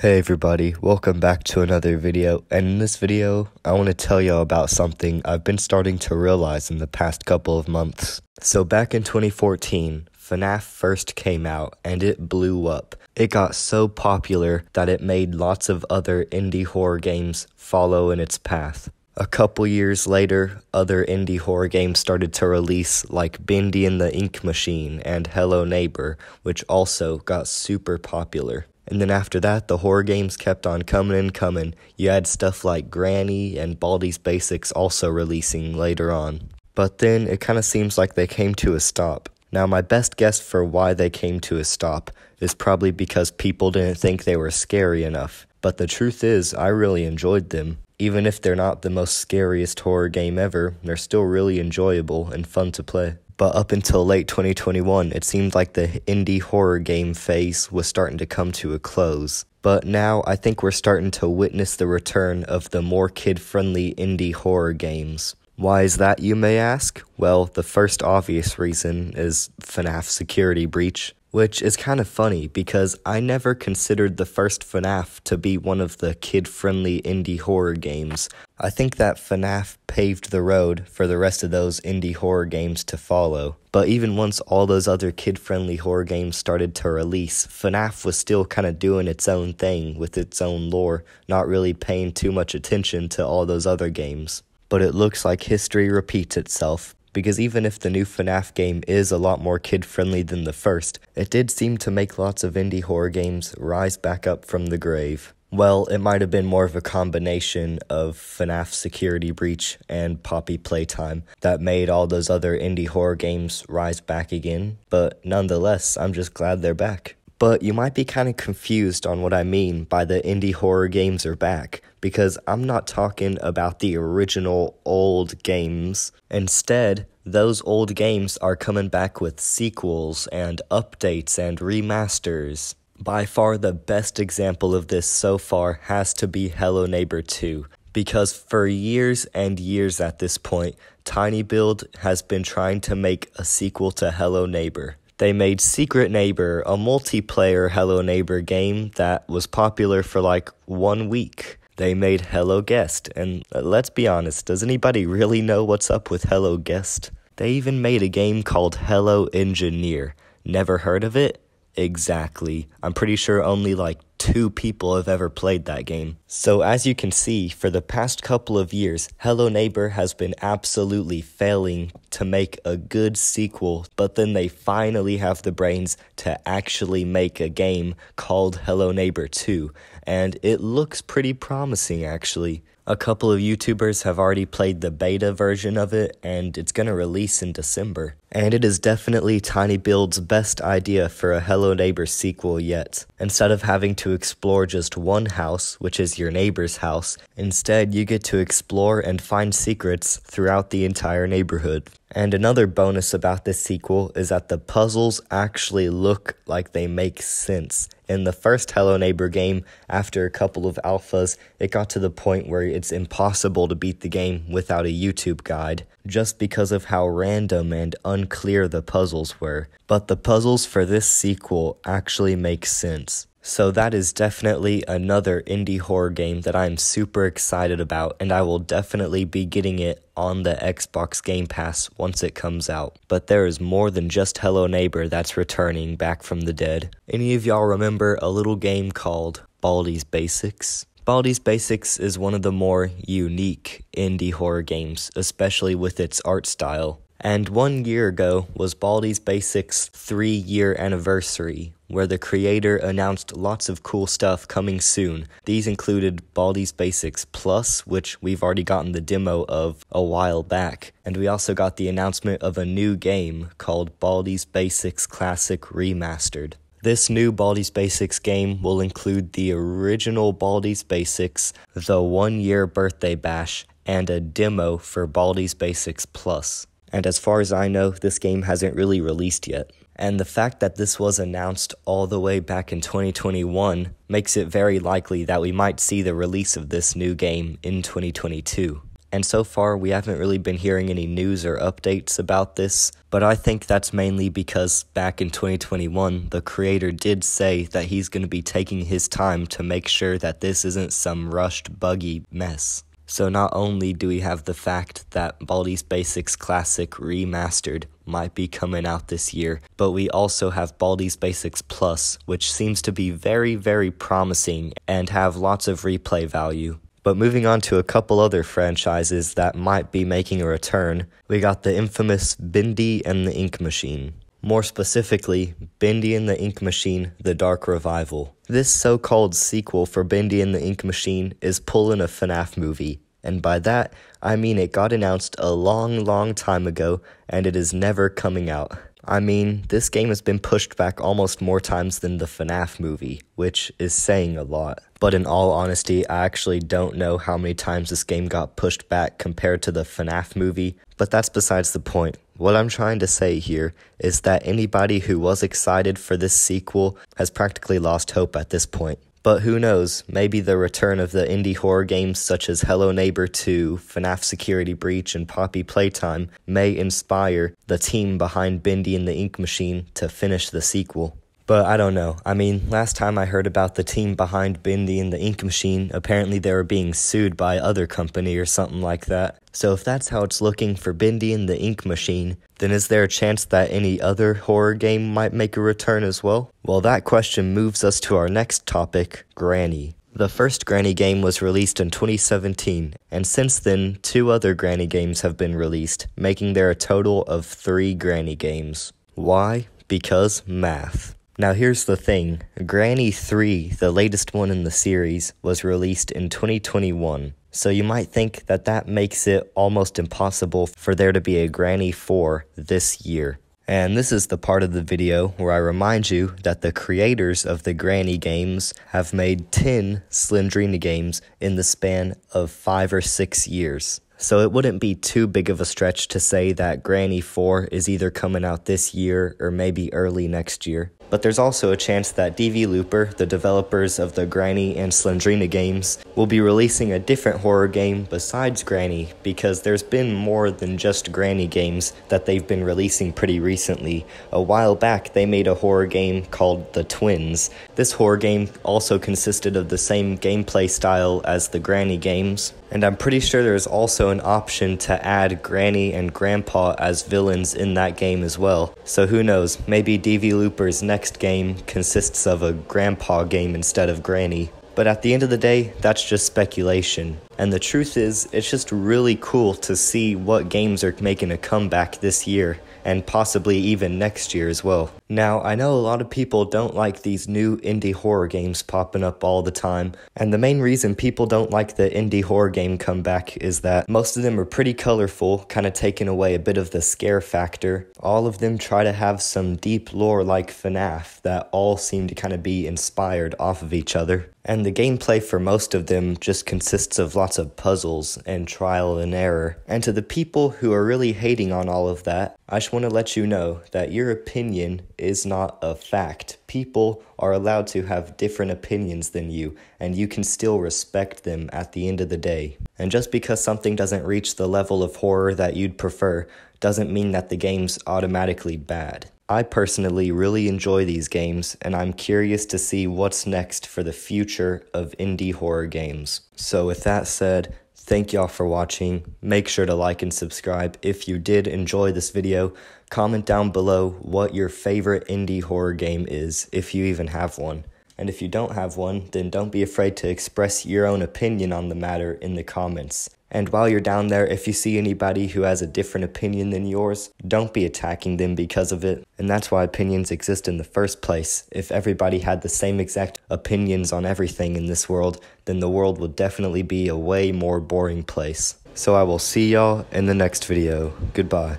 Hey everybody, welcome back to another video, and in this video, I want to tell you about something I've been starting to realize in the past couple of months. So back in 2014, FNAF first came out, and it blew up. It got so popular that it made lots of other indie horror games follow in its path. A couple years later, other indie horror games started to release, like Bendy and the Ink Machine and Hello Neighbor, which also got super popular. And then after that, the horror games kept on coming and coming. You had stuff like Granny and Baldi's Basics also releasing later on. But then it kind of seems like they came to a stop. Now my best guess for why they came to a stop is probably because people didn't think they were scary enough. But the truth is, I really enjoyed them. Even if they're not the most scariest horror game ever, they're still really enjoyable and fun to play. But up until late 2021, it seemed like the indie horror game phase was starting to come to a close. But now I think we're starting to witness the return of the more kid-friendly indie horror games. Why is that, you may ask? Well, the first obvious reason is FNAF Security Breach, which is kind of funny because I never considered the first FNAF to be one of the kid-friendly indie horror games. I think that FNAF paved the road for the rest of those indie horror games to follow. But even once all those other kid-friendly horror games started to release, FNAF was still kind of doing its own thing with its own lore, not really paying too much attention to all those other games. But it looks like history repeats itself. Because even if the new FNAF game is a lot more kid-friendly than the first, it did seem to make lots of indie horror games rise back up from the grave. Well, it might have been more of a combination of FNAF Security Breach and Poppy Playtime that made all those other indie horror games rise back again, but nonetheless, I'm just glad they're back. But you might be kind of confused on what I mean by the indie horror games are back, because I'm not talking about the original old games. Instead, those old games are coming back with sequels and updates and remasters. By far the best example of this so far has to be Hello Neighbor 2. Because for years and years at this point, tinyBuild has been trying to make a sequel to Hello Neighbor. They made Secret Neighbor, a multiplayer Hello Neighbor game that was popular for like 1 week. They made Hello Guest, and let's be honest, does anybody really know what's up with Hello Guest? They even made a game called Hello Engineer. Never heard of it? Exactly. I'm pretty sure only like 2 people have ever played that game. So as you can see, for the past couple of years, Hello Neighbor has been absolutely failing to make a good sequel, but then they finally have the brains to actually make a game called Hello Neighbor 2, and it looks pretty promising actually. A couple of YouTubers have already played the beta version of it, and it's gonna release in December. And it is definitely tinyBuild's best idea for a Hello Neighbor sequel yet. Instead of having to explore just one house, which is your neighbor's house, instead you get to explore and find secrets throughout the entire neighborhood. And another bonus about this sequel is that the puzzles actually look like they make sense. In the first Hello Neighbor game, after a couple of alphas, it got to the point where it's impossible to beat the game without a YouTube guide, just because of how random and unclear the puzzles were. But the puzzles for this sequel actually make sense. So that is definitely another indie horror game that I'm super excited about, and I will definitely be getting it on the Xbox Game Pass once it comes out. But there is more than just Hello Neighbor that's returning back from the dead. Any of y'all remember a little game called Baldi's Basics? Baldi's Basics is one of the more unique indie horror games, especially with its art style. And 1 year ago was Baldi's Basics' 3-year anniversary, where the creator announced lots of cool stuff coming soon. These included Baldi's Basics Plus, which we've already gotten the demo of a while back, and we also got the announcement of a new game called Baldi's Basics Classic Remastered. This new Baldi's Basics game will include the original Baldi's Basics, the 1-year birthday bash, and a demo for Baldi's Basics Plus. And as far as I know, this game hasn't really released yet. And the fact that this was announced all the way back in 2021 makes it very likely that we might see the release of this new game in 2022. and so far we haven't really been hearing any news or updates about this, but I think that's mainly because back in 2021, the creator did say that he's going to be taking his time to make sure that this isn't some rushed, buggy mess. So not only do we have the fact that Baldi's Basics Classic Remastered might be coming out this year, but we also have Baldi's Basics Plus, which seems to be very, very promising and have lots of replay value. But moving on to a couple other franchises that might be making a return, we got the infamous Bendy and the Ink Machine. More specifically, Bendy and the Ink Machine, The Dark Revival. This so-called sequel for Bendy and the Ink Machine is pulling a FNAF movie, and by that, I mean it got announced a long time ago, and it is never coming out. I mean, this game has been pushed back almost more times than the FNAF movie, which is saying a lot. But in all honesty, I actually don't know how many times this game got pushed back compared to the FNAF movie, but that's besides the point. What I'm trying to say here is that anybody who was excited for this sequel has practically lost hope at this point. But who knows, maybe the return of the indie horror games such as Hello Neighbor 2, FNAF Security Breach, and Poppy Playtime may inspire the team behind Bendy and the Ink Machine to finish the sequel. But I don't know. I mean, last time I heard about the team behind Bendy and the Ink Machine, apparently they were being sued by other company or something like that. So if that's how it's looking for Bendy and the Ink Machine, then is there a chance that any other horror game might make a return as well? Well, that question moves us to our next topic, Granny. The first Granny game was released in 2017, and since then, 2 other Granny games have been released, making there a total of 3 Granny games. Why? Because math. Now here's the thing, Granny 3, the latest one in the series, was released in 2021. So you might think that that makes it almost impossible for there to be a Granny 4 this year. And this is the part of the video where I remind you that the creators of the Granny games have made 10 Slendrina games in the span of 5 or 6 years. So it wouldn't be too big of a stretch to say that Granny 4 is either coming out this year or maybe early next year. But there's also a chance that DV Looper, the developers of the Granny and Slendrina games, will be releasing a different horror game besides Granny, because there's been more than just Granny games that they've been releasing pretty recently. A while back, they made a horror game called The Twins. This horror game also consisted of the same gameplay style as the Granny games, and I'm pretty sure there's also an option to add Granny and Grandpa as villains in that game as well. So who knows, maybe DV Looper's next game consists of a Grandpa game instead of Granny. But at the end of the day, that's just speculation. And the truth is, it's just really cool to see what games are making a comeback this year, and possibly even next year as well. Now, I know a lot of people don't like these new indie horror games popping up all the time, and the main reason people don't like the indie horror game comeback is that most of them are pretty colorful, kind of taking away a bit of the scare factor. All of them try to have some deep lore like FNAF that all seem to kind of be inspired off of each other. And the gameplay for most of them just consists of lots of puzzles and trial and error. And to the people who are really hating on all of that, I just want to let you know that your opinion is not a fact. People are allowed to have different opinions than you, and you can still respect them at the end of the day. And just because something doesn't reach the level of horror that you'd prefer, doesn't mean that the game's automatically bad. I personally really enjoy these games, and I'm curious to see what's next for the future of indie horror games. So with that said, thank y'all for watching. Make sure to like and subscribe if you did enjoy this video. Comment down below what your favorite indie horror game is, if you even have one. And if you don't have one, then don't be afraid to express your own opinion on the matter in the comments. And while you're down there, if you see anybody who has a different opinion than yours, don't be attacking them because of it. And that's why opinions exist in the first place. If everybody had the same exact opinions on everything in this world, then the world would definitely be a way more boring place. So I will see y'all in the next video. Goodbye.